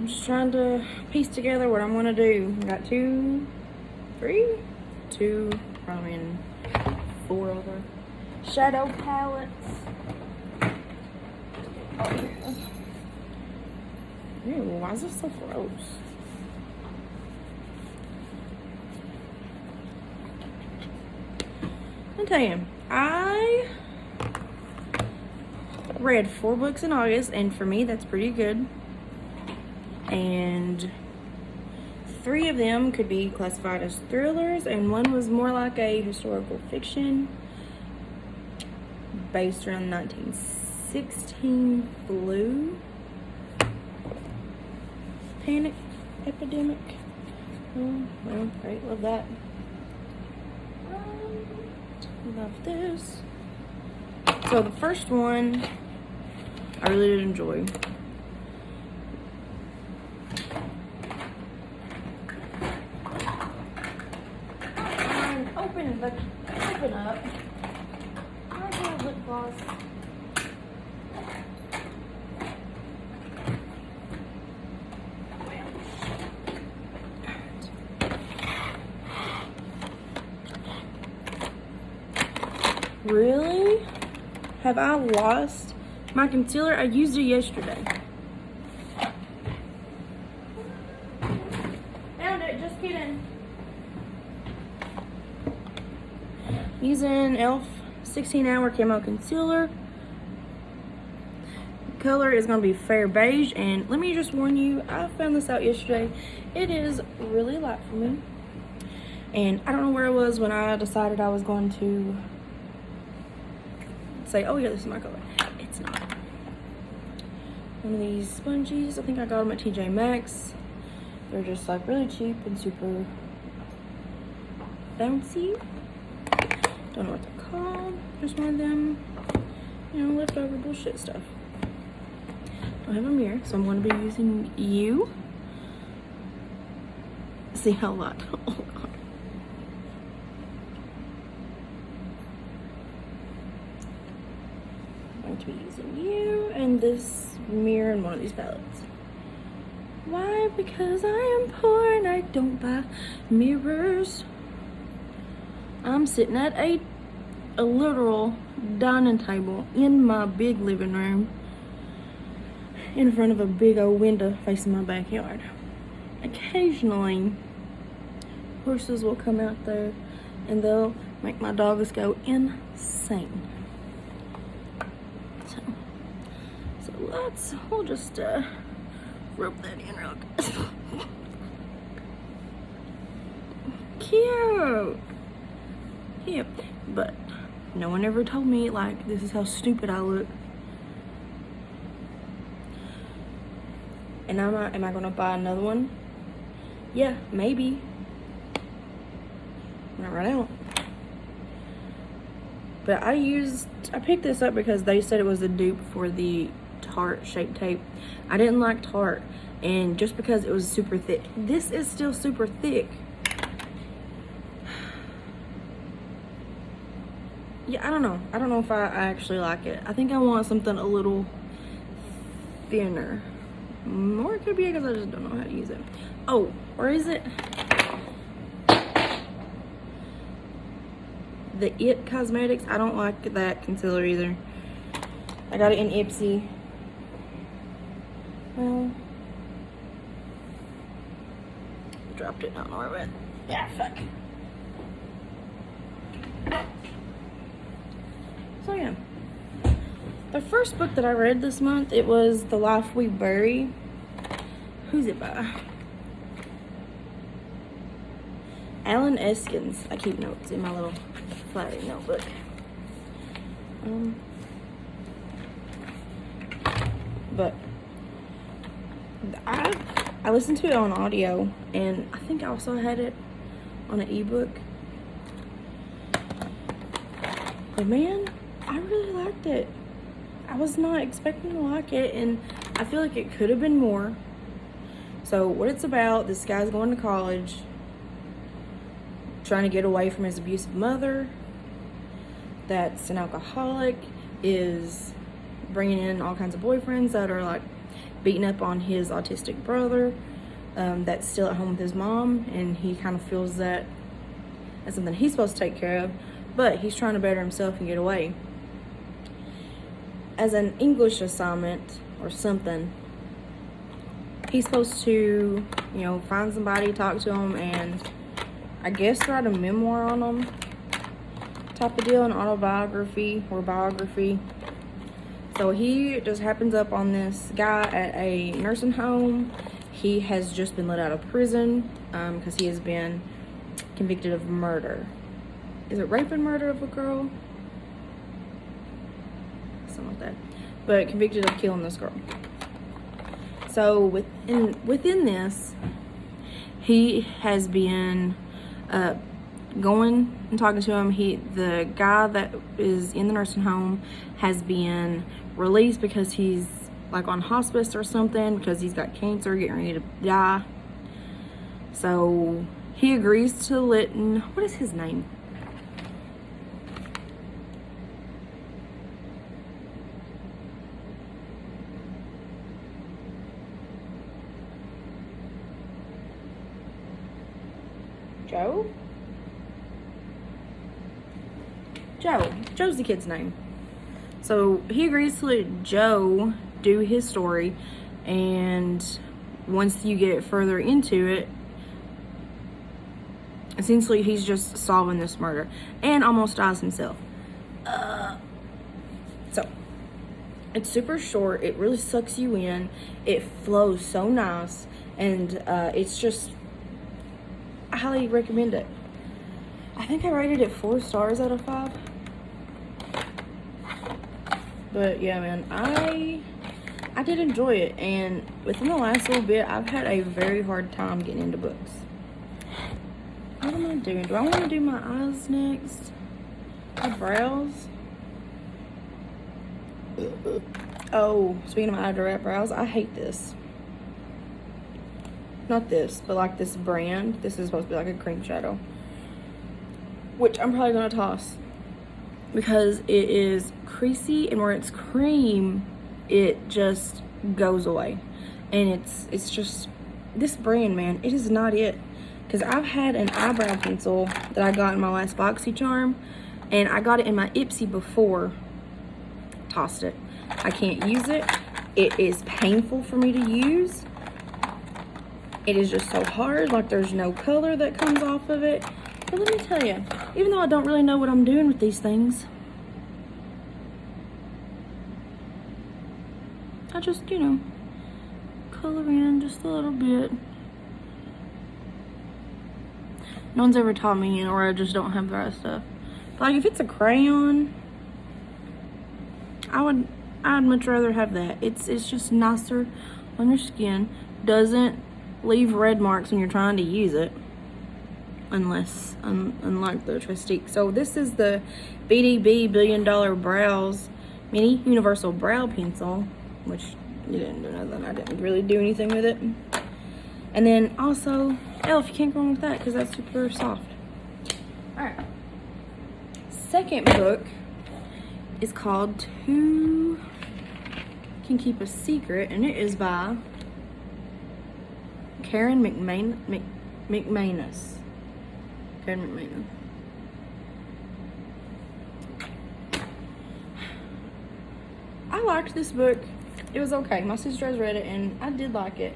I'm just trying to piece together what I'm gonna do. I got two, probably in 4 other shadow palettes. Ew, why is this so gross? I'll tell you, I read 4 books in August, and for me, that's pretty good. And 3 of them could be classified as thrillers, and 1 was more like a historical fiction based around 1916 flu panic epidemic. Oh, well, great, love that. Love this. So the first one I really did enjoy. And open up. I have lip gloss. Really? Have I lost my concealer? I used it yesterday. Found it, just kidding. Using e.l.f. 16-hour camo concealer. Color is going to be fair beige, and let me just warn you, I found this out yesterday. It is really light for me, and I don't know where it was when I decided I was going to say, oh yeah, this is my color. It's not. One of these sponges, I think I got them at TJ Maxx. They're just like really cheap and super bouncy. Don't know what they're called. Just one of them, you know, leftover bullshit stuff. I have a mirror, so I'm going to be using you. See how light. Oh god. To be using you and this mirror in one of these palettes. Why? Because I am poor and I don't buy mirrors. I'm sitting at a literal dining table in my big living room in front of a big old window facing my backyard. Occasionally horses will come out there and they'll make my dogs go insane. We'll just rub that in real good. Cute. But no one ever told me, like, this is how stupid I look. And am I gonna buy another one? Yeah, maybe. When I run out. But I picked this up because they said it was a dupe for the Tarte Shape Tape. I didn't like Tarte, and just because it was super thick. This is still super thick. Yeah, I don't know if I actually like it. I think I want something a little thinner. Or it could be because I just don't know how to use it. Oh, or is it the It Cosmetics? I don't like that concealer either. I got it in Ipsy. Well, dropped it, I don't know where it went. Yeah, fuck. So yeah, the first book that I read this month, it was The Life We Bury. Who's it by? Alan Eskens. I keep notes in my little flat notebook. But I listened to it on audio, and I think I also had it on an ebook. But man, I really liked it. I was not expecting to like it, and I feel like it could have been more. So what it's about, this guy's going to college, trying to get away from his abusive mother that's an alcoholic, is bringing in all kinds of boyfriends that are like beating up on his autistic brother that's still at home with his mom, and he kind of feels that as something he's supposed to take care of, but he's trying to better himself and get away. As an English assignment or something, he's supposed to, you know, find somebody, talk to them, and I guess write a memoir on them type of deal, an autobiography or biography. So he just happens up on this guy at a nursing home. He has just been let out of prison because he has been convicted of murder. Is it rape and murder of a girl? Something like that. But convicted of killing this girl. So within this, he has been going and talking to him. The guy that is in the nursing home has been released because he's like on hospice or something, because he's got cancer, getting ready to die. So he agrees to what is his name? Joe? Joe's the kid's name. So he agrees to let Joe do his story, and once you get further into it, essentially he's just solving this murder and almost dies himself. So it's super short. It really sucks you in. It flows so nice, and it's just, I highly recommend it. I think I rated it 4 stars out of 5. But yeah, man, I did enjoy it, and within the last little bit, I've had a very hard time getting into books. What am I doing? Do I want to do my eyes next? My brows? Oh, speaking of eyebrows, I hate this. Not this, but like this brand. This is supposed to be like a cream shadow, which I'm probably gonna toss because it is creasy, and where it's cream, it just goes away. And it's just, this brand, man, it is not it. Because I've had an eyebrow pencil that I got in my last BoxyCharm, and I got it in my Ipsy before. Tossed it. I can't use it. It is painful for me to use. It is just so hard, like there's no color that comes off of it. But let me tell you, even though I don't really know what I'm doing with these things, I just, you know, color in just a little bit. No one's ever taught me, you know, or I just don't have the right stuff. But like if it's a crayon, I'd much rather have that. It's just nicer on your skin. Doesn't leave red marks when you're trying to use it. Unlike the Trestique. So this is the BDB $1 Billion Brows Mini Universal Brow Pencil, which you didn't do nothing. I didn't really do anything with it. And then also, Elf, you can't go wrong with that because that's super soft. Alright. Second book is called Two Can Keep a Secret, and it is by Karen McManus. Karen McManus. I liked this book. It was okay. My sister has read it, and I did like it.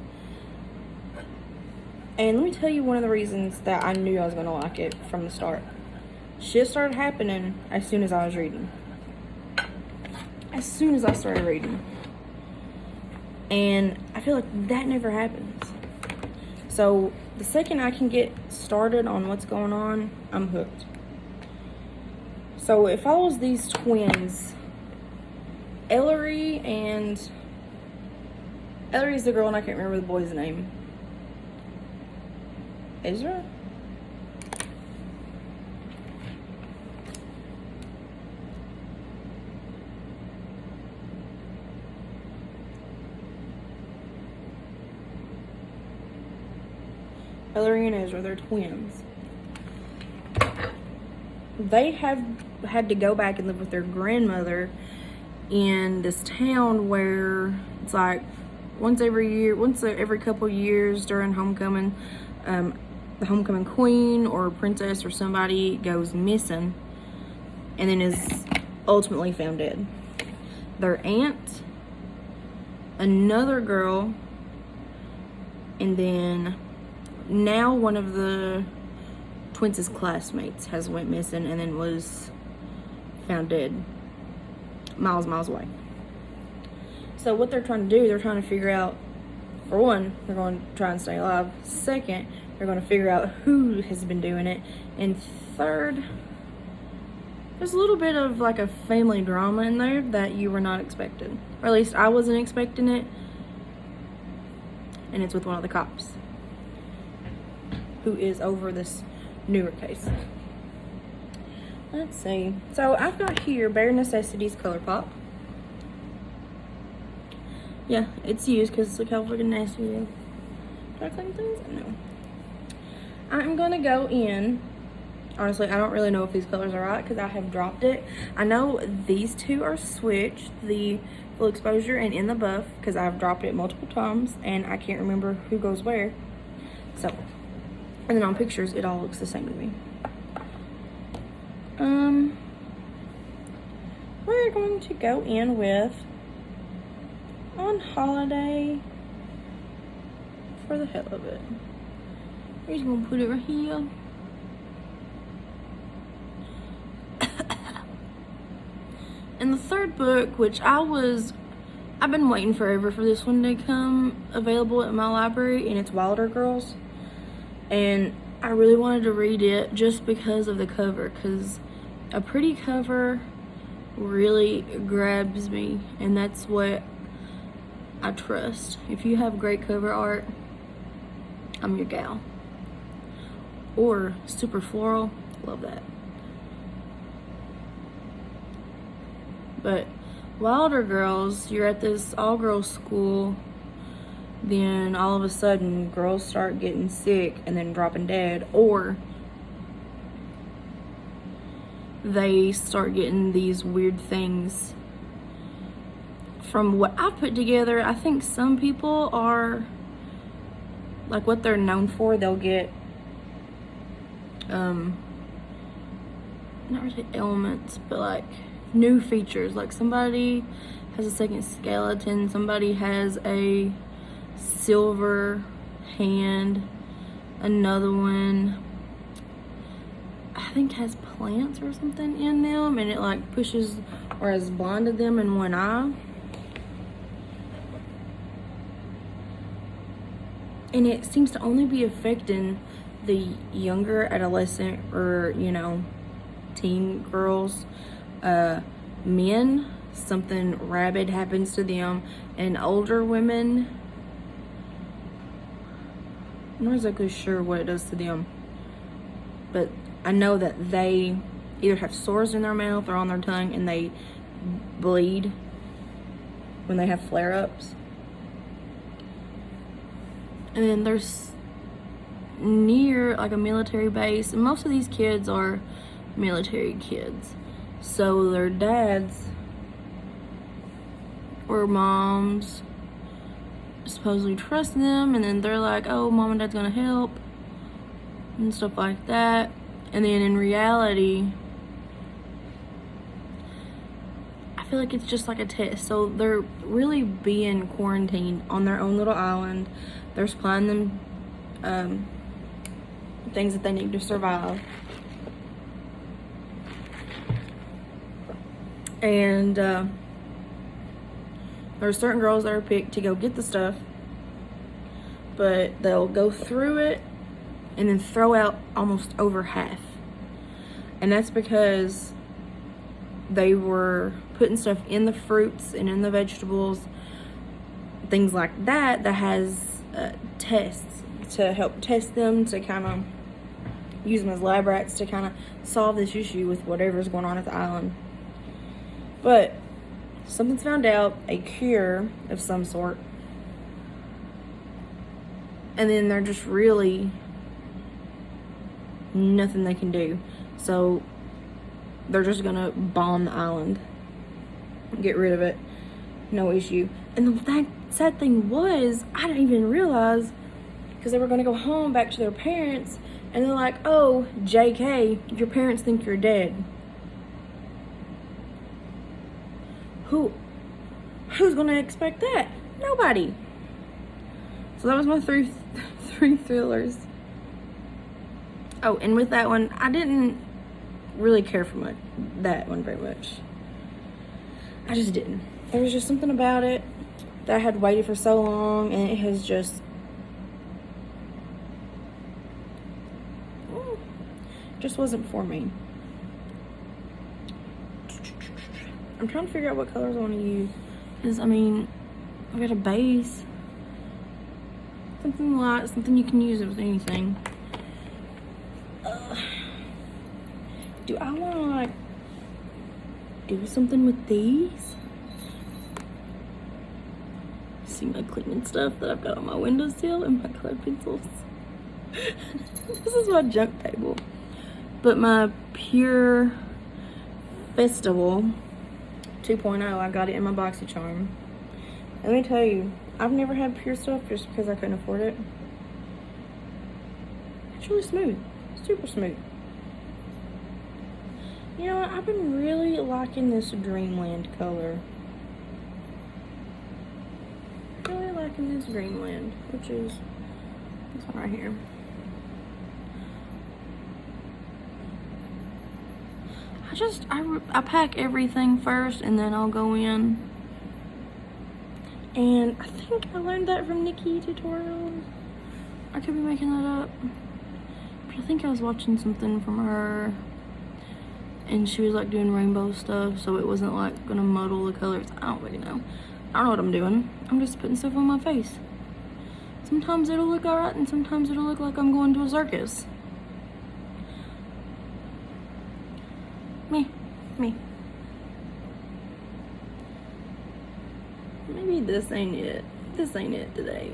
And let me tell you one of the reasons that I knew I was going to like it from the start. Shit started happening as soon as I was reading. As soon as I started reading. And I feel like that never happens. So the second I can get started on what's going on, I'm hooked. So it follows these twins. Ellery is the girl, and I can't remember the boy's name. Ezra? Ellery and Ezra, they're twins. They have had to go back and live with their grandmother in this town where it's like once every couple years during homecoming, the homecoming queen or princess or somebody goes missing and then is ultimately found dead. Their aunt, another girl, and then now one of the twins' classmates has went missing and then was found dead miles away. So what they're trying to do, they're trying to figure out, for one, they're going to try and stay alive. Second, they're going to figure out who has been doing it. And third, there's a little bit of like a family drama in there that you were not expecting. Or at least I wasn't expecting it. And it's with one of the cops who is over this newer case. Let's see. So I've got here Bare Necessities Color Pop. Yeah, it's used because look how fucking nasty it is. Do I clean things? No. I'm gonna go in. Honestly, I don't really know if these colors are right because I have dropped it. I know these two are switched, the full exposure and in the buff, because I've dropped it multiple times and I can't remember who goes where. So, and then on pictures, it all looks the same to me. We're going to go in with On Holiday for the hell of it. We're just gonna put it right here. And the third book, which I've been waiting forever for this one to come available at my library, and it's Wilder Girls. And I really wanted to read it just because of the cover, because a pretty cover really grabs me, and that's what I trust. If you have great cover art, I'm your gal. Or super floral, love that. But Wilder Girls, you're at this all-girls school, then all of a sudden girls start getting sick and then dropping dead, or they start getting these weird things. From what I put together, I think some people are, like what they're known for, they'll get, not really ailments, but like new features. Like somebody has a second skeleton, somebody has a silver hand, another one I think has plants or something in them, and it like pushes or has blinded them in one eye. And it seems to only be affecting the younger adolescent or, you know, teen girls. Men, something rabid happens to them. And older women, I'm not exactly sure what it does to them. But I know that they either have sores in their mouth or on their tongue and they bleed when they have flare-ups. And then there's near like a military base, and most of these kids are military kids. So their dads or moms supposedly trust them, and then they're like, oh, mom and dad's gonna help and stuff like that. And then in reality, I feel like it's just like a test. So they're really being quarantined on their own little island. They're supplying them things that they need to survive. And there are certain girls that are picked to go get the stuff, but they'll go through it and then throw out almost over half. And that's because they were putting stuff in the fruits and in the vegetables, things like that, that has tests to help test them, to kind of use them as lab rats to kind of solve this issue with whatever's going on at the island. But something's found out, a cure of some sort, and then they're just really nothing they can do. So they're just gonna bomb the island, get rid of it. no issue. And the sad thing was, I didn't even realize, because they were going to go home back to their parents, and they're like, oh, JK, your parents think you're dead. Who's going to expect that? Nobody. So that was my three thrillers. Oh, and with that one, I didn't really care for that one very much. I just didn't. There was just something about it that I had waited for so long, and it has just wasn't for me. I'm trying to figure out what colors I want to use, because I mean, I've got a base, something light, something you can use with anything. Do I want to like do something with these? See my cleaning stuff that I've got on my windowsill and my colored pencils. This is my junk table. But my Pure Festival 2.0, I got it in my BoxyCharm. And let me tell you, I've never had Pure stuff just because I couldn't afford it. It's really smooth, super smooth. You know what, I've been really liking this Dreamland color. Really liking this Dreamland, which is this one right here. I pack everything first and then I'll go in. And I think I learned that from Nikki tutorials. I could be making that up. But I think I was watching something from her. And she was like doing rainbow stuff, so it wasn't like gonna muddle the colors. I don't really know. I don't know what I'm doing. I'm just putting stuff on my face. Sometimes it'll look alright and sometimes it'll look like I'm going to a circus. Me. Maybe this ain't it. This ain't it today.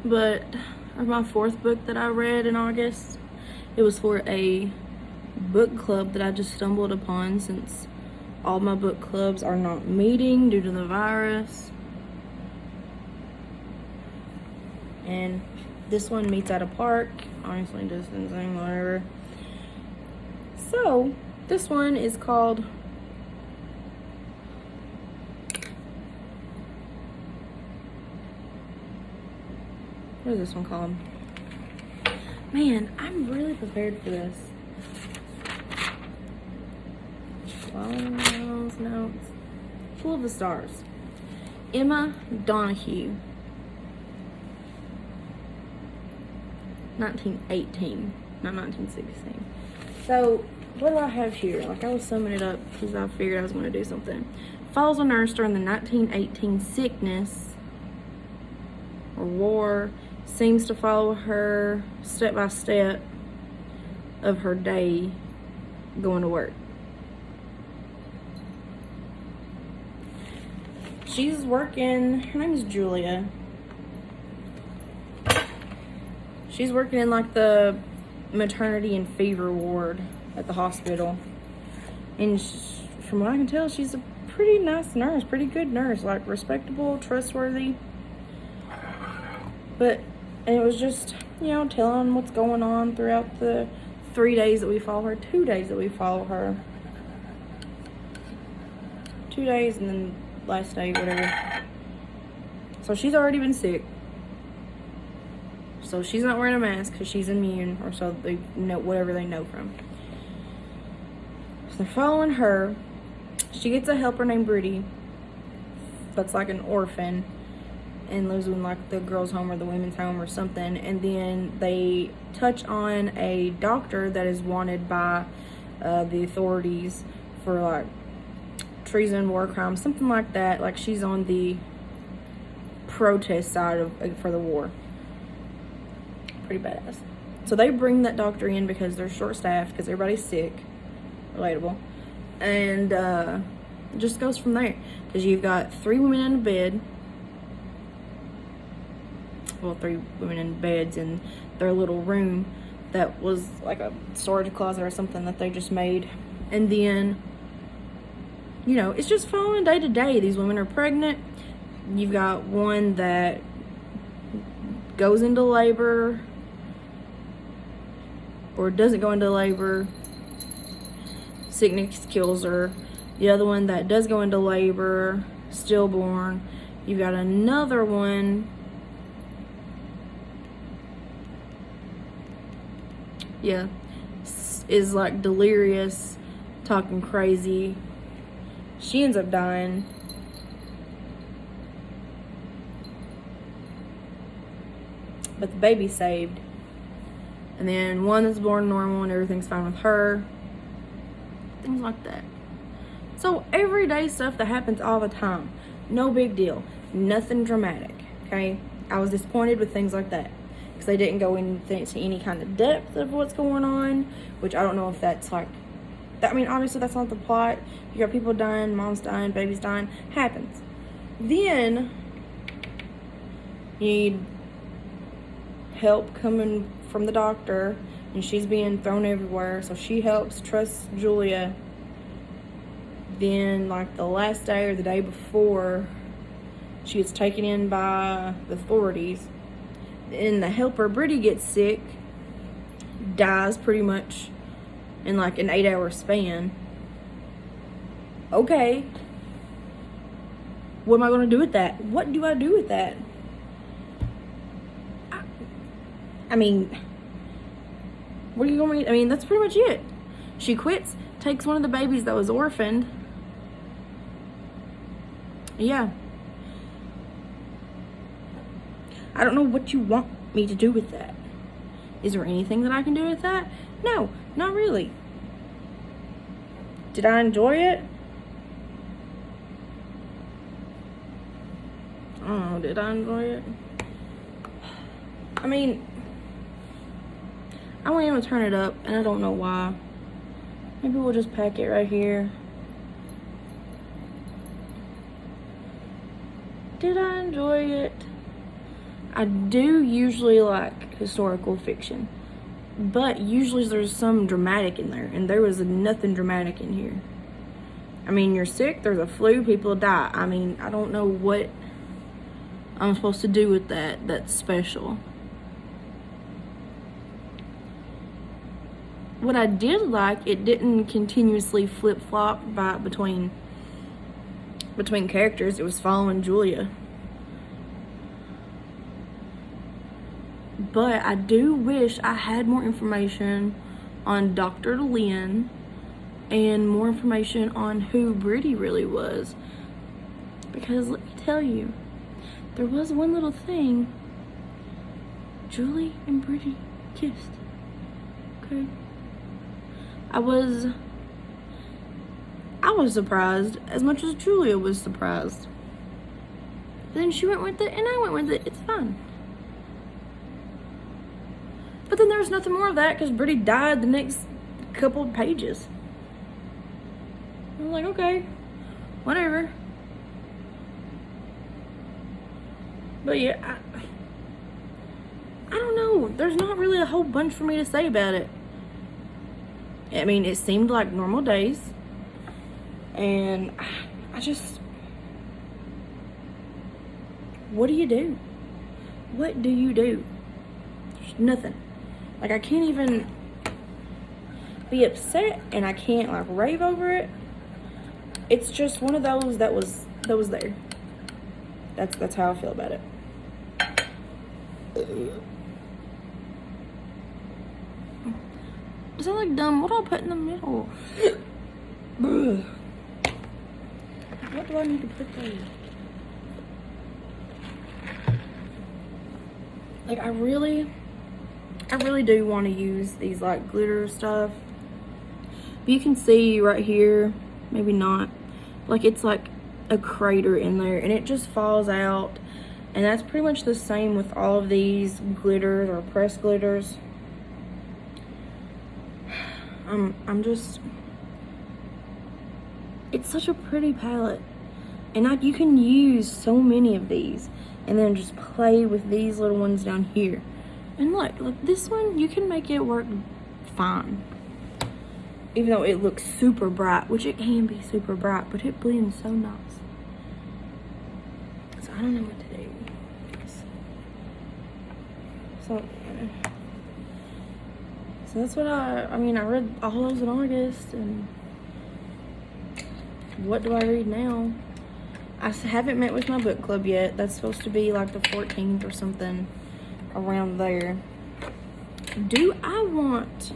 But my fourth book that I read in August, it was for a book club that I just stumbled upon, since all my book clubs are not meeting due to the virus. And this one meets at a park. Honestly, distancing, whatever. So, this one is called what is this one called? Man, I'm really prepared for this. Files, notes. Full of the Stars. Emma Donoghue. 1918, not 1916. So, what do I have here? Like, I was summing it up because I figured I was going to do something. Follows a nurse during the 1918 sickness or war. Seems to follow her step by step of her day going to work. She's working, her name is Julia. She's working in like the maternity and fever ward at the hospital. And from what I can tell, she's a pretty nice nurse, pretty good nurse, like respectable, trustworthy. But, and it was just, you know, telling what's going on throughout the 3 days that we follow her, 2 days that we follow her. 2 days and then last day, whatever. So she's already been sick. So she's not wearing a mask because she's immune, or so they know, whatever they know from. So they're following her. She gets a helper named Brittany that's like an orphan and lives in like the girls' home or the women's home or something. And then they touch on a doctor that is wanted by the authorities for like treason, war crimes, something like that. Like she's on the protest side for the war. Pretty badass. So they bring that doctor in because they're short-staffed because everybody's sick. Relatable. And it just goes from there, because you've got 3 women in a bed well, 3 women in beds in their little room that was like a storage closet or something that they just made. And then, you know, it's just following day to day. These women are pregnant. You've got one that goes into labor or doesn't go into labor. Sickness kills her. The other one that does go into labor, stillborn. You've got another one, yeah, is like delirious, talking crazy. She ends up dying. But the baby's saved. And then one that's born normal and everything's fine with her. Things like that. So everyday stuff that happens all the time. No big deal. Nothing dramatic. Okay? I was disappointed with things like that. Because they didn't go into any kind of depth of what's going on. Which I don't know if that's like... I mean, obviously that's not the plot. You got people dying, moms dying, babies dying. Happens. Then... you need help coming from the doctor. And she's being thrown everywhere. So she helps trust Julia. Then, like, the last day or the day before, she gets taken in by the authorities. And the helper, Brittany, gets sick. Dies pretty much in, like, an 8-hour span. Okay. What am I going to do with that? What do I do with that? I mean... what are you going to... I mean, that's pretty much it. She quits, takes one of the babies that was orphaned. Yeah. I don't know what you want me to do with that. Is there anything that I can do with that? No, not really. Did I enjoy it? I don't know, did I enjoy it? I mean... I want him to turn it up, and I don't know why. Maybe we'll just pack it right here. Did I enjoy it? I do usually like historical fiction, but usually there's some dramatic in there, and there was nothing dramatic in here. I mean, you're sick, there's a flu, people die. I mean, I don't know what I'm supposed to do with that that's special. What I did like, it didn't continuously flip-flop between characters. It was following Julia. But I do wish I had more information on Dr. Lynn and more information on who Brittany really was. Because let me tell you, there was one little thing. Julie and Brittany kissed. Okay. I was surprised as much as Julia was surprised. Then she went with it and I went with it. It's fine. But then there was nothing more of that because Brittany died the next couple of pages. I was like, okay, whatever. But yeah, I don't know. There's not really a whole bunch for me to say about it. I mean, it seemed like normal days. And I just... what do you do? What do you do? There's nothing. Like, I can't even be upset, and I can't, like, rave over it. It's just one of those that was there. That's how I feel about it. Is that like dumb? What do I put in the middle? What do I need to put there? Like, I really do want to use these like glitter stuff. But you can see right here, maybe not, like it's like a crater in there and it just falls out. And that's pretty much the same with all of these glitters or pressed glitters. I'm just, it's such a pretty palette. And you can use so many of these and then just play with these little ones down here. And look, this one, you can make it work fine. Even though it looks super bright, which it can be super bright, but it blends so nice. So I don't know what to do. So that's what I read all those in August, and what do I read now? I haven't met with my book club yet. That's supposed to be like the 14th or something, around there. Do I want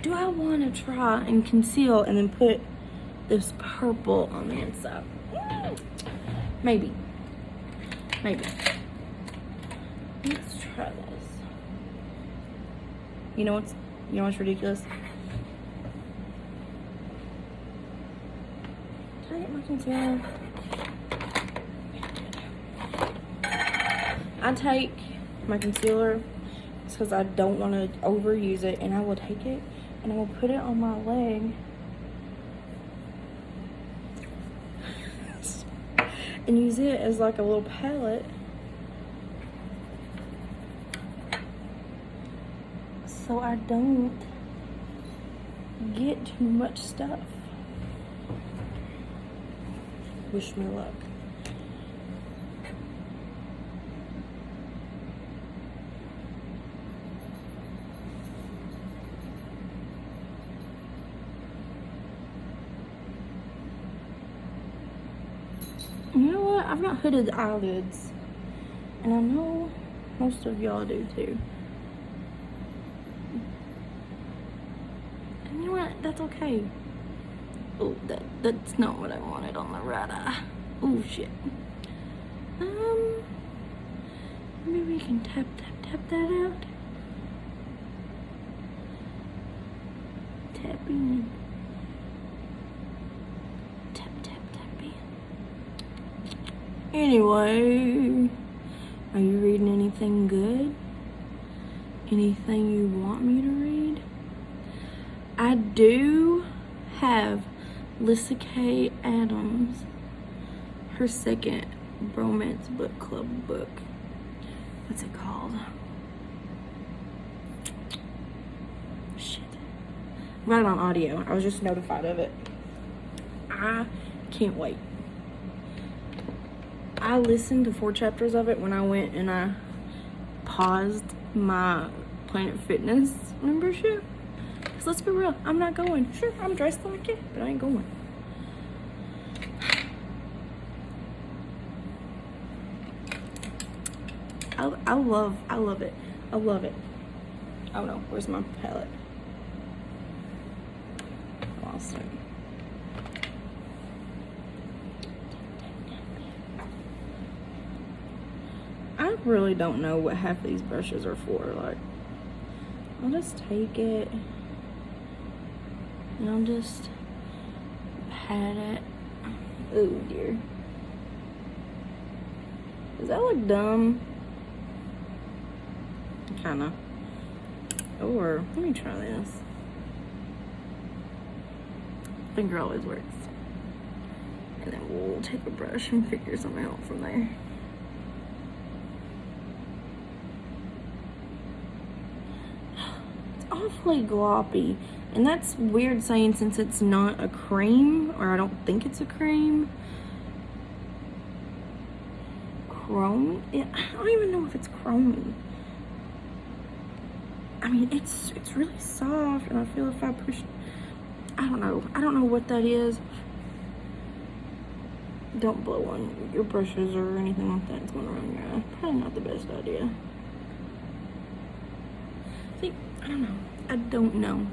to try and conceal and then put this purple on the inside? Maybe. Let's try this. You know what's ridiculous? Can I get my concealer? I take my concealer because I don't want to overuse it, and I will take it and I will put it on my leg and use it as like a little palette. So I don't get too much stuff. Wish me luck. You know what? I've got hooded eyelids, and I know most of y'all do too. And you know what? That's okay. Oh, that's not what I wanted on the right eye. Oh shit. Maybe we can tap that out. Tap in. Tap in. Anyway, are you reading anything good? Anything you want me to read? I do have Lissa K. Adams, her second bromance book club book. What's it called? Shit. I got it on audio. I was just notified of it. I can't wait. I listened to 4 chapters of it when I went and I paused my Planet Fitness membership. Because let's be real, I'm not going. Sure, I'm dressed like it, but I ain't going. I love it. I love it. Oh no, where's my palette? Lost it. I really don't know what half these brushes are for. Like, I'll just take it and I'll just pat it. Oh dear. Does that look dumb? Kinda. Or, let me try this. Finger always works. And then we'll take a brush and figure something out from there. It's awfully gloppy. And that's weird saying since it's not a cream, or I don't think it's a cream. Chrome? I don't even know if it's chromey. I mean, it's really soft, and I feel if I push, I don't know what that is. Don't blow on your brushes or anything like that. It's going around your eye. Probably not the best idea. See, I don't know.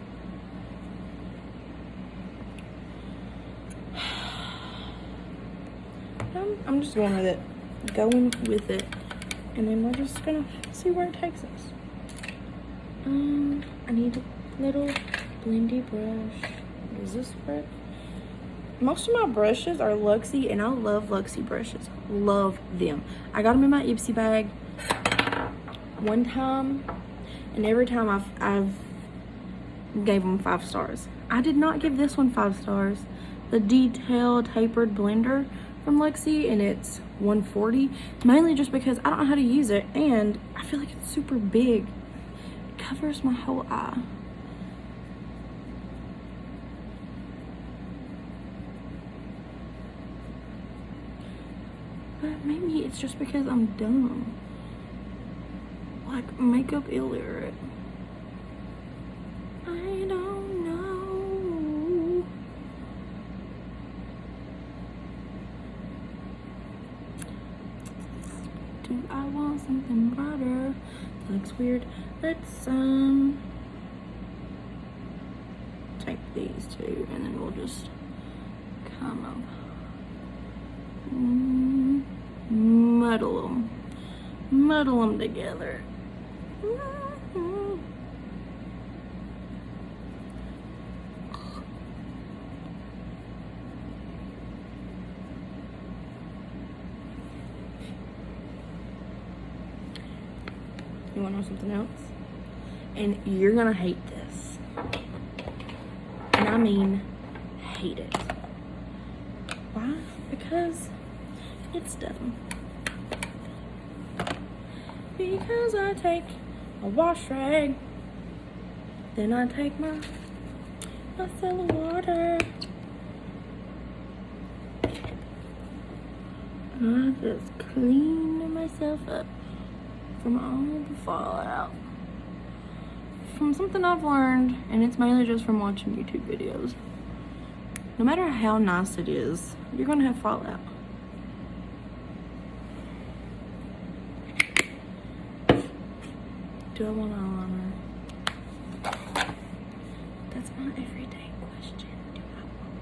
I'm just going with it, and then we're just gonna see where it takes us. I need a little blendy brush. Does this work? Most of my brushes are Luxie, and I love Luxie brushes. Love them. I got them in my Ipsy bag one time, and every time I've gave them 5 stars. I did not give this one 5 stars. The Detail Tapered Blender from Lexi, and it's $140, mainly just because I don't know how to use it, and I feel like it's super big. It covers my whole eye. But maybe it's just because I'm dumb. Like, makeup illiterate. I don't know. Do I want something brighter? That looks weird. Let's take these two, and then we'll just kind of muddle them together. You want to know something else? And you're gonna hate this, and I mean hate it. Why? Because it's dumb. Because I take a wash rag, then I take my fill of water. I just clean myself up from all the fallout. From something I've learned, and it's mainly just from watching YouTube videos. No matter how nice it is, you're gonna have fallout. Do I want eyeliner? That's my everyday question. Do I want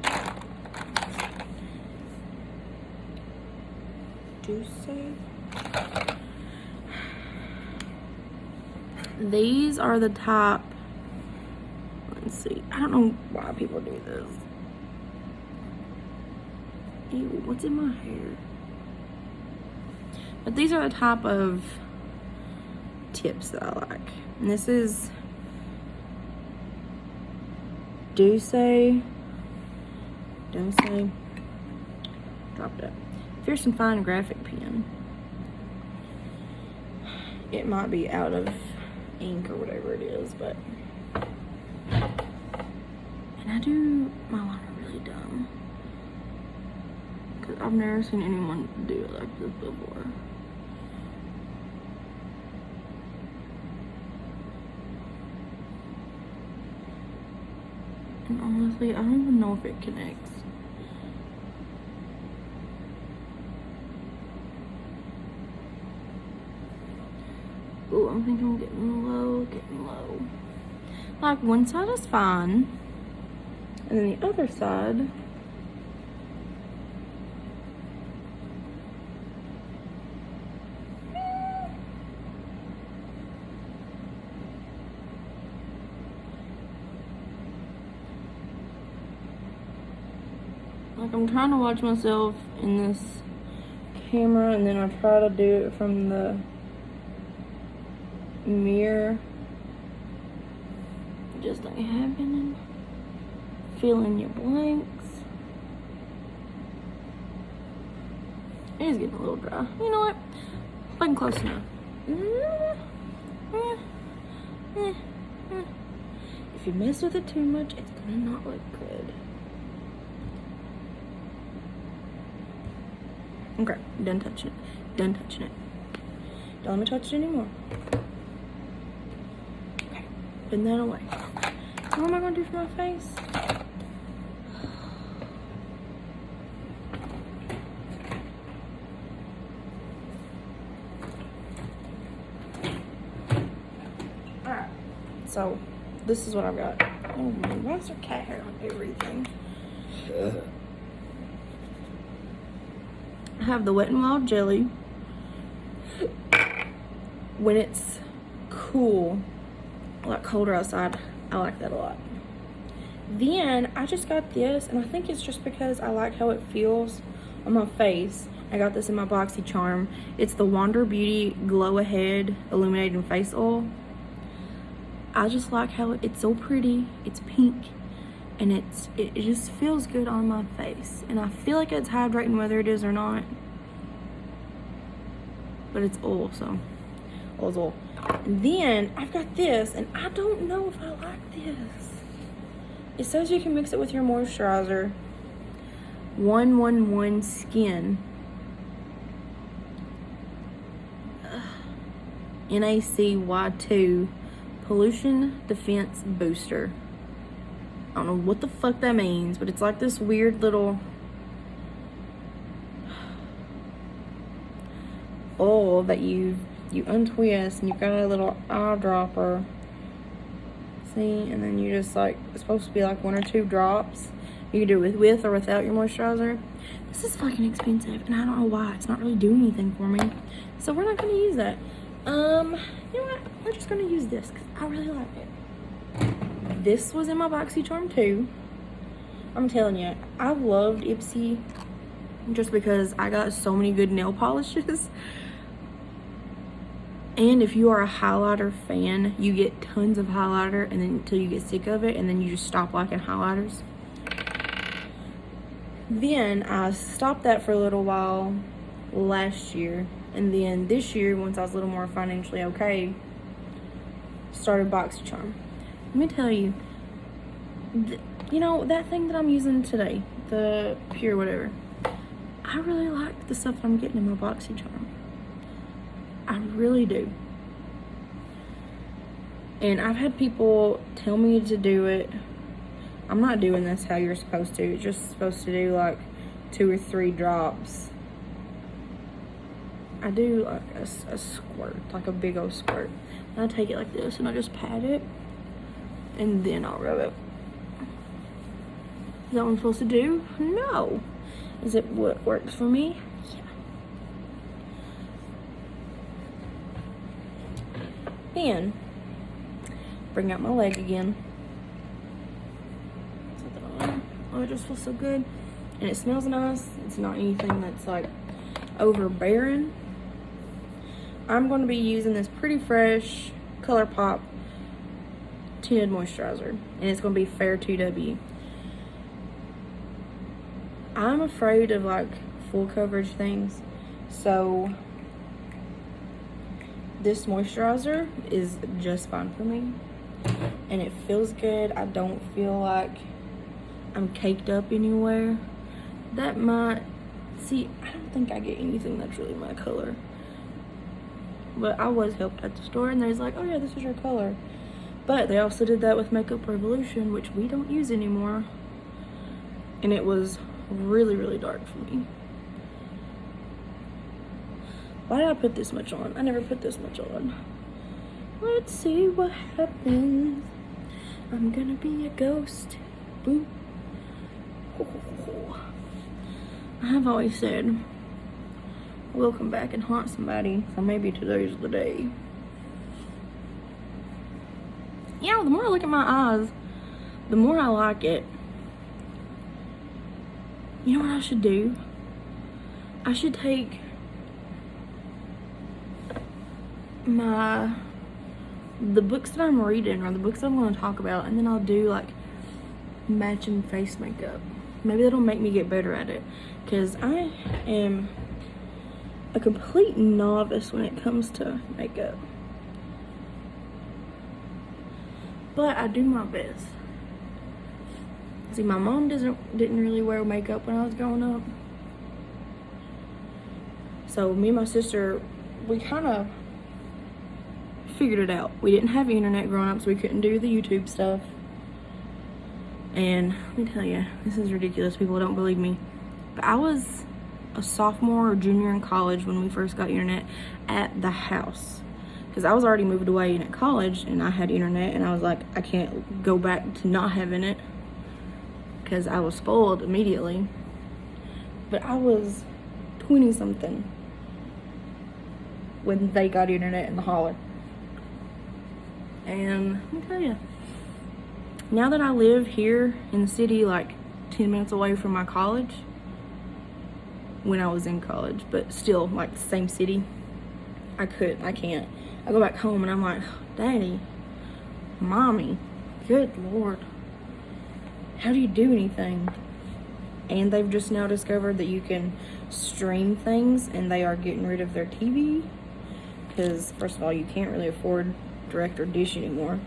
eyeliner? Do so. These are the top. Let's see. I don't know why people do this. Ew, what's in my hair? But these are the type of tips that I like. And this is Donoghue. Dropped it. Fierce and Fine graphic pen. It might be out of ink or whatever it is, but. And I do my liner really dumb. Because I've never seen anyone do it like this before. And honestly, I don't even know if it connects. Ooh, I'm thinking I'm getting low. Like, one side is fine. And then the other side. Like, I'm trying to watch myself in this camera, and then I try to do it from the mirror. It just ain't happening. Fill in your blanks. It is getting a little dry. You know what? I'm close enough. If you mess with it too much, it's gonna not look good. Okay, done touching it. Don't let me touch it anymore. Okay, putting that away. What am I gonna do for my face? Alright, so this is what I've got. Oh man, why is there cat hair on everything? I have the Wet n Wild jelly. When it's cool, like colder outside, I like that a lot. Then I just got this, and I think it's just because I like how it feels on my face. I got this in my BoxyCharm. It's the Wander Beauty Glow Ahead Illuminating Face Oil. I just like how it's so pretty. It's pink, and it just feels good on my face, and I feel like it's hydrating whether it is or not, but it's oil, so oil's oil. And then I've got this, and I don't know if I like this. It says you can mix it with your moisturizer. 111 Skin NACY2 Pollution Defense Booster. I don't know what the fuck that means, but it's like this weird little oil that you untwist, and you've got a little eyedropper. See, and then you just like, it's supposed to be like 1 or 2 drops. You can do it with or without your moisturizer. This is fucking expensive, and I don't know why. It's not really doing anything for me, so we're not gonna use that. You know what? We're just gonna use this because I really like it. This was in my BoxyCharm too. I'm telling you, I loved Ipsy just because I got so many good nail polishes. And if you are a highlighter fan, you get tons of highlighter, and then until you get sick of it, and then you just stop liking highlighters. Then I stopped that for a little while last year, and then this year, once I was a little more financially okay, started BoxyCharm. Let me tell you, you know, that thing that I'm using today, the Pure whatever, I really like the stuff that I'm getting in my BoxyCharm. I really do. And I've had people tell me to do it. I'm not doing this how you're supposed to. It's just supposed to do like 2 or 3 drops. I do like a squirt, like a big old squirt. And I take it like this, and I just pat it, and then I'll rub it. Is that what I'm supposed to do? No. Is it what works for me? Yeah. Then, bring out my leg again. Oh, it just feels so good. And it smells nice. It's not anything that's like overbearing. I'm going to be using this Pretty Fresh ColourPop tinted moisturizer, and it's going to be Fair 2W. I'm afraid of like full coverage things, so this moisturizer is just fine for me, and it feels good. I don't feel like I'm caked up anywhere. That might, see, I don't think I get anything that's really my color, but I was helped at the store, and there's like, oh yeah, this is your color. But they also did that with Makeup Revolution, which we don't use anymore, and it was really, really dark for me. Why did I put this much on? I never put this much on. Let's see what happens. I'm gonna be a ghost. Boop. I have always said, we'll come back and haunt somebody, so maybe today's the day. You know, the more I look at my eyes, the more I like it. You know what I should do? I should take the books that I'm reading, or the books that I'm going to talk about, and then I'll do like matching face makeup. Maybe that'll make me get better at it, because I am a complete novice when it comes to makeup, but I do my best. See, my mom didn't really wear makeup when I was growing up, so me and my sister, we kind of figured it out. We didn't have internet growing up, so we couldn't do the YouTube stuff. And let me tell you, this is ridiculous. People don't believe me, but I was a sophomore or junior in college when we first got internet at the house, because I was already moved away and at college, and I had internet, and I was like, I can't go back to not having it, because I was spoiled immediately. But I was 20 something when they got internet in the holler. And let me tell you, now that I live here in the city, like 10 minutes away from my college, when I was in college, but still like the same city, I can't. I go back home and I'm like, Daddy, Mommy, good Lord, how do you do anything? And they've just now discovered that you can stream things, and they are getting rid of their TV. Because, first of all, you can't really afford direct or dish anymore.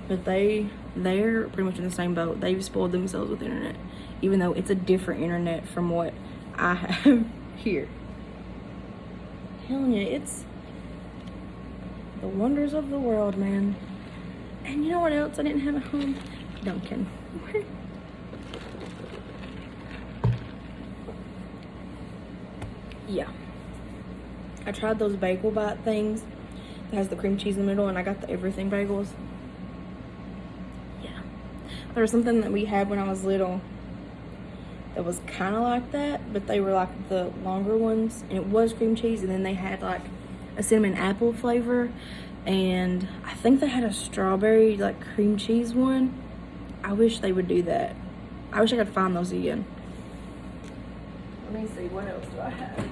But they're pretty much in the same boat. They've spoiled themselves with internet, even though it's a different internet from what I have here. I'm telling you, it's the wonders of the world, man. And you know what else I didn't have at home? Dunkin'. Yeah. I tried those bagel bite things that has the cream cheese in the middle, and I got the everything bagels. Yeah. There was something that we had when I was little that was kind of like that, but they were like the longer ones, and it was cream cheese, and then they had like a cinnamon apple flavor, and I think they had a strawberry like cream cheese one. I wish they would do that. I wish I could find those again. Let me see, what else do I have?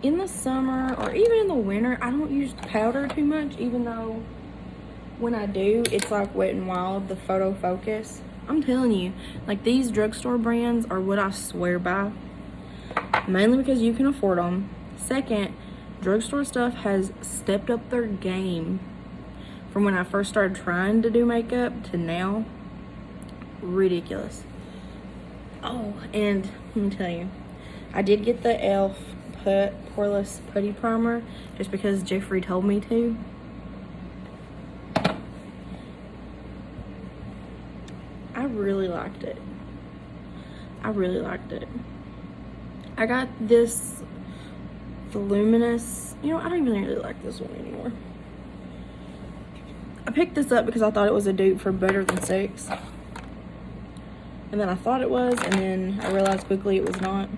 In the summer, or even in the winter, I don't use powder too much, even though when I do, it's like Wet n Wild, the photo focus. I'm telling you, like, these drugstore brands are what I swear by. Mainly because you can afford them. Second, drugstore stuff has stepped up their game from when I first started trying to do makeup to now. Ridiculous. Oh, and let me tell you, I did get the e.l.f. Poreless Putty Primer just because Jeffrey told me to. I really liked it. I really liked it. I got this voluminous, you know, I don't even really like this one anymore. I picked this up because I thought it was a dupe for Better Than Sex. And then I thought it was, and then I realized quickly it was not.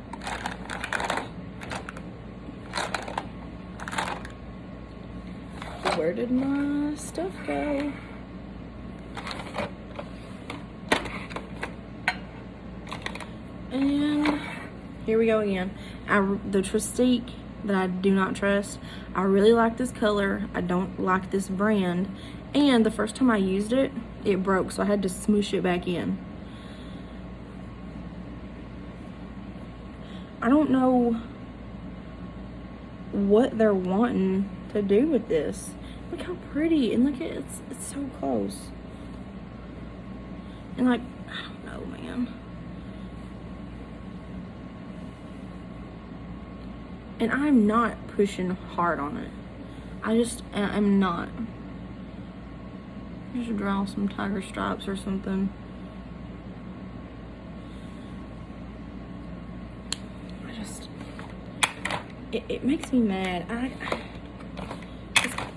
Where did my stuff go? And here we go again. The Trestique that I do not trust. I really like this color. I don't like this brand. And the first time I used it, it broke, so I had to smoosh it back in. I don't know what they're wanting to do with this. Look how pretty, and look at it, it's so close. And like, I don't know, man. And I'm not pushing hard on it. I'm not. I should draw some tiger stripes or something. It makes me mad.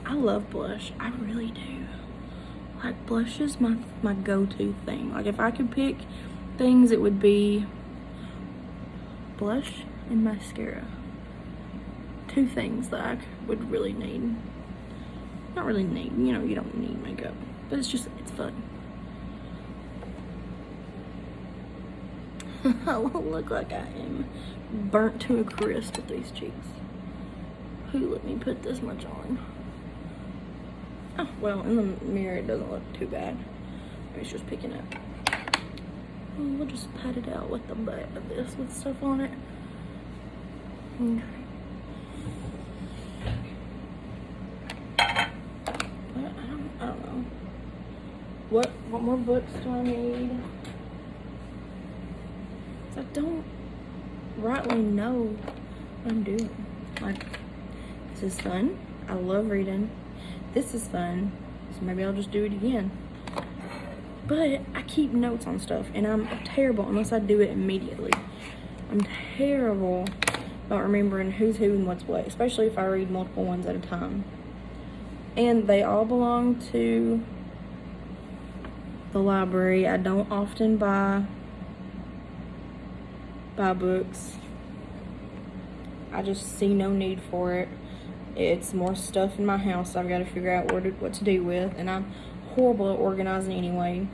I love blush. I really do. Like, blush is my go-to thing. Like, if I could pick things, it would be blush and mascara. Two things that I would really need. Not really need, you know, you don't need makeup. But it's fun. I won't look like I am burnt to a crisp with these cheeks. Who let me put this much on? Oh, well, in the mirror it doesn't look too bad. Maybe it's just picking up. Well, we'll just pat it out with the butt of this with stuff on it. Okay. But I don't know. What more books do I need? I don't rightly know what I'm doing. Like, this is fun. I love reading. This is fun. So maybe I'll just do it again. But I keep notes on stuff, and I'm terrible unless I do it immediately. I'm terrible about remembering who's who and what's what, especially if I read multiple ones at a time. And they all belong to the library. I don't often buy books. I just see no need for it. It's more stuff in my house I've got to figure out what to do with, and I'm horrible at organizing anyway.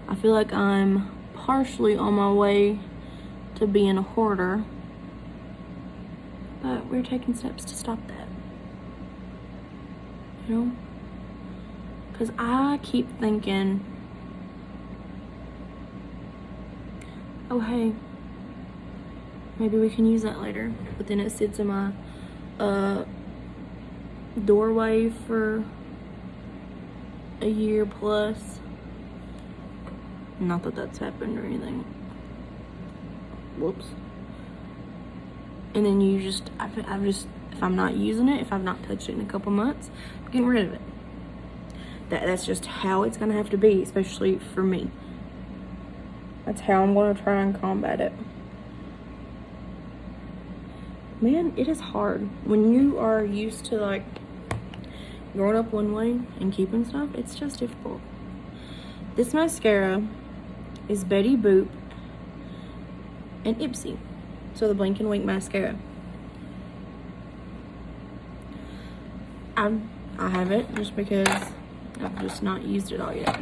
I feel like I'm partially on my way to being a hoarder, but we're taking steps to stop that. you know? Because I keep thinking, oh, hey, maybe we can use that later. But then it sits in my doorway for a year plus. Not that that's happened or anything. Whoops. And then you just, I've just, if I'm not using it, if I've not touched it in a couple months, I'm getting rid of it. That's just how it's gonna have to be, especially for me. That's how I'm gonna try and combat it. Man, it is hard. When you are used to like growing up one way and keeping stuff, it's just difficult. This mascara is Betty Boop and Ipsy. So the Blink and Wink mascara. I have it just because I've just not used it all yet.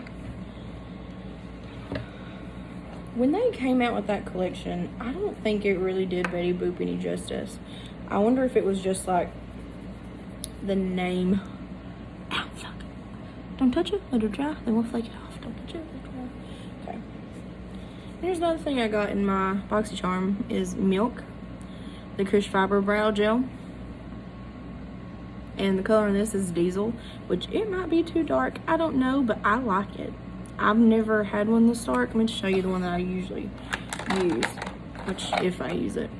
When they came out with that collection, I don't think it really did Betty Boop any justice. I wonder if it was just like the name. Ow, fuck. Don't touch it, let it dry, then we'll flake it off. Don't touch it, let it dry. Okay. Here's another thing I got in my BoxyCharm is Milk, the Kush Fiber Brow Gel. And the color in this is Diesel, which it might be too dark. I don't know, but I like it. I've never had one this dark. I'm going to show you the one that I usually use, which if I use it.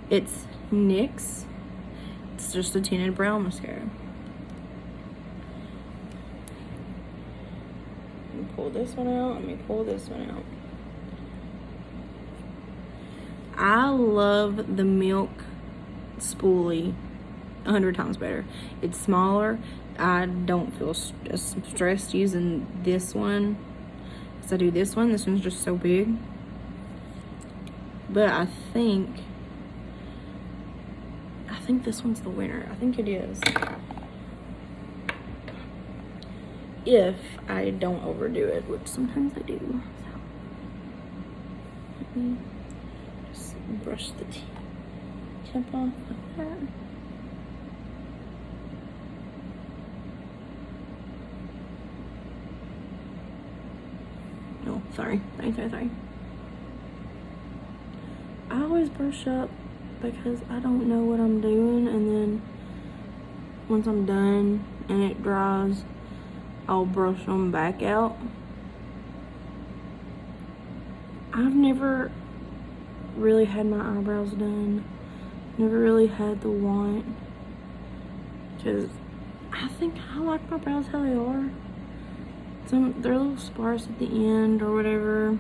It's NYX. It's just a tinted brow mascara. Let me pull this one out. Let me pull this one out. I love the Milk Spoolie 100 times better. It's smaller. I don't feel as stressed using this one as I do this one. This one's just so big. But I think this one's the winner. I think it is. If I don't overdo it, which sometimes I do. So, let me just brush the tip off like that. Oh, sorry. I always brush up because I don't know what I'm doing, and then once I'm done and it dries, I'll brush them back out. I've never really had my eyebrows done. Never really had the want, because I think I like my brows how they are. They're a little sparse at the end or whatever.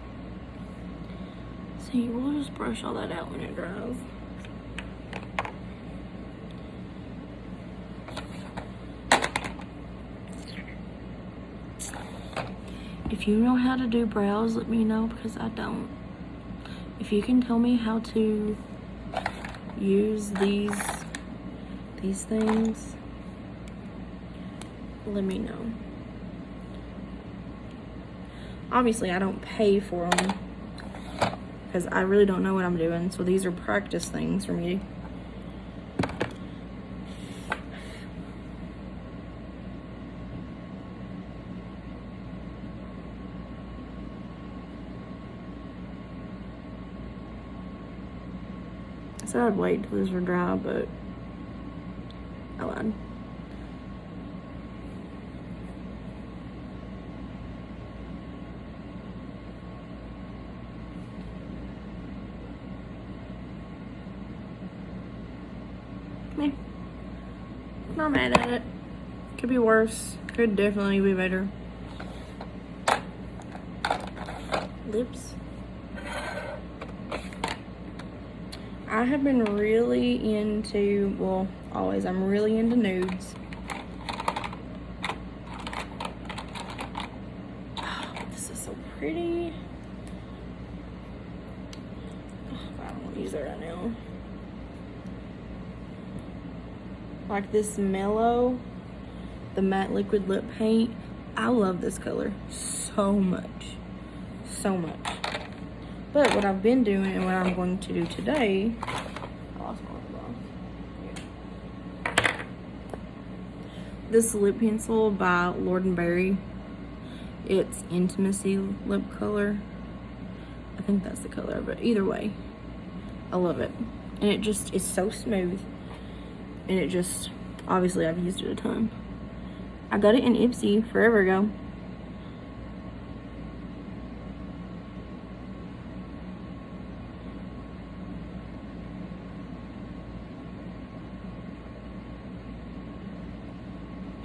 See, we'll just brush all that out when it dries. If you know how to do brows, let me know, because I don't. If you can tell me how to use these things, let me know. Obviously, I don't pay for them because I really don't know what I'm doing. So these are practice things for me. I said I'd wait till these were dry, but I lied. Not mad at it. Could be worse. Could definitely be better. Lips. I have been really into, well, always, I'm really into nudes. Oh, this is so pretty. Oh, I don't want to use it right now. Like this Mellow, the matte liquid lip paint. I love this color so much. So much. But what I've been doing and what I'm going to do today, I lost my lip gloss. this lip pencil by Lord & Berry. It's Intimacy lip color. I think that's the color of it. Either way, I love it. And it just is so smooth. And it just, obviously I've used it a ton. I got it in Ipsy forever ago.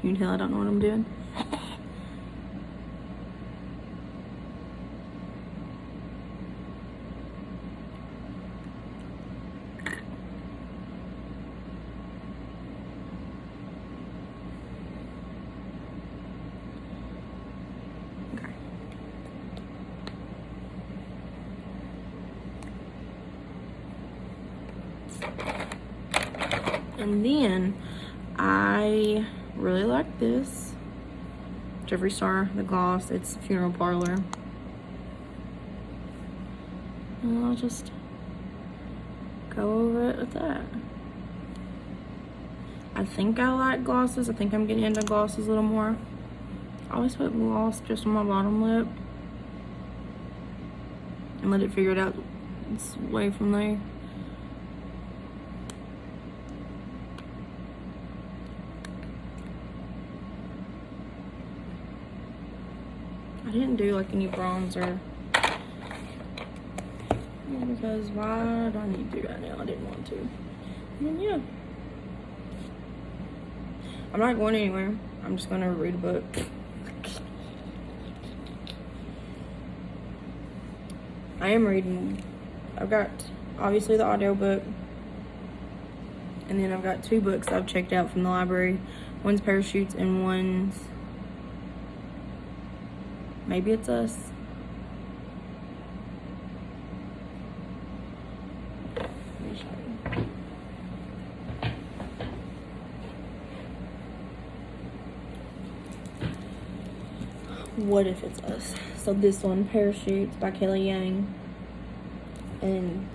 You can tell I don't know what I'm doing. Okay. And then I really like this Jeffree Star, the gloss. It's Funeral Parlor. And I'll just go over it with that. I think I like glosses. I think I'm getting into glosses a little more. I always put gloss just on my bottom lip and let it figure it out its way from there. I didn't do like any bronzer because why do I need to do that now? I didn't want to. And then, yeah. I'm not going anywhere. I'm just gonna read a book. I am reading. I've got obviously the audiobook, and then I've got 2 books I've checked out from the library. One's Parachutes and one's Maybe It's Us. Let me show you. What If It's Us? So this one, Parachutes by Kelly Young. And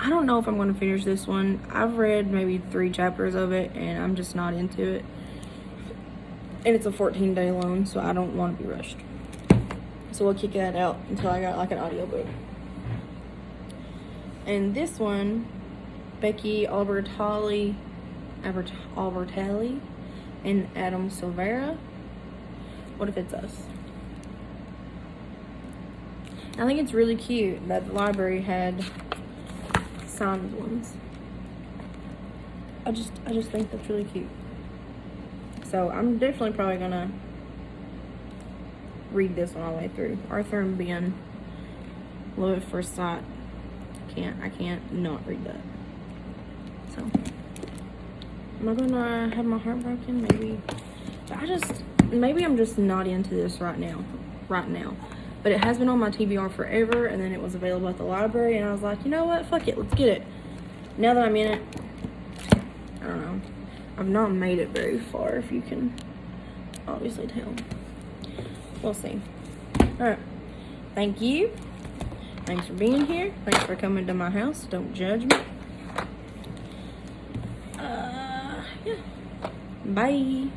I don't know if I'm going to finish this one. I've read maybe 3 chapters of it and I'm just not into it. And it's a 14-day loan, so I don't want to be rushed. So we'll kick that out until I got like an audiobook. And this one, Becky Albertalli and Adam Silvera. What If It's Us? I think it's really cute that the library had signed ones. I just think that's really cute. So I'm definitely probably gonna read this one all the way through. Arthur and Ben, Love at First Sight. I can't not read that. So am I gonna have my heart broken? Maybe. Maybe I'm just not into this right now. But it has been on my TBR forever, and then it was available at the library, and I was like, you know what? Fuck it, let's get it. Now that I'm in it, I don't know. I've not made it very far, if you can obviously tell. We'll see. Alright. Thank you. Thanks for being here. Thanks for coming to my house. Don't judge me. Yeah. Bye.